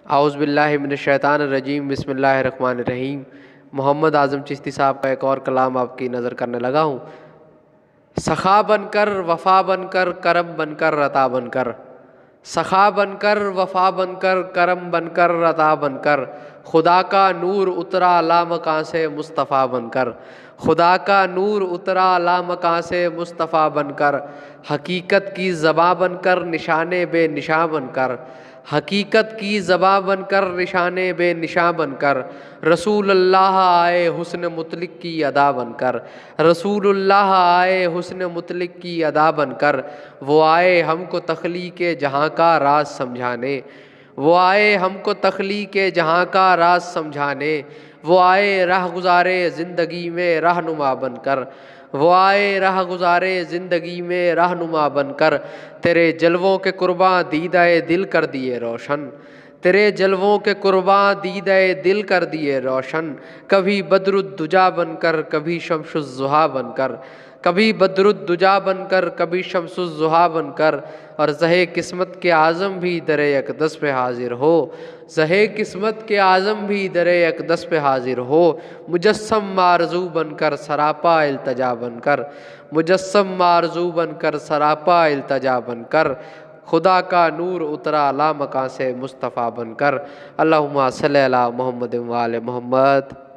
اعوذ باللہ من الشیطان الرجیم، بسم اللہ الرحمن الرحیم۔ محمد اعظم چشتی صاحب کا ایک اور کلام آپ کی نظر کرنے لگا ہوں۔ سخا بن کر، وفا بن کر، کرم بن کر، عطا بن کر، سخا بن کر، وفا بن کر، کرم بن کر، عطا بن کر، خدا کا نور اترا لامکاں سے مصطفیٰ بن کر، خدا کا نور اترا لامکاں سے مصطفیٰ بن کر، حقیقت کی زباں بن کر، نشان بے نشاں بن کر، حقیقت کی زباں بن کر، نشان بے نشاں بن کر، رسول اللہ آئے حسن مطلق کی ادا بن کر، رسول اللہ آئے حسن مطلق کی ادا بن کر، وہ آئے ہم کو تخلیق جہاں کا راز سمجھانے، وہ آئے ہم کو تخلیق جہاں کا راز سمجھانے، وہ آئے راہ گزارے زندگی میں رہنما بن کر، وہ آئے راہ گزارے زندگی میں رہنما بن کر، تیرے جلووں کے قرباں دیدہ دل کر دیے روشن، تیرے جلووں کے قرباں دیدہ دل کر دیے روشن، کبھی بدر الدجا بن کر، کبھی شمس الضحیٰ بن کر، کبھی بدر الدجا بن کر، کبھی شمس الضحیٰ بن کر، اور زہے قسمت کے اعظم بھی در اقدس پہ حاضر ہو، زہے قسمت کے اعظم بھی در اقدس پہ حاضر ہو، مجسم آرزو بن کر، سراپا التجا بن کر، مجسم آرزو بن کر، سراپا التجا بن کر، خدا کا نور اترا لامکاں سے مصطفیٰ بن کر۔ اللہم صلی علی محمد و آل محمد۔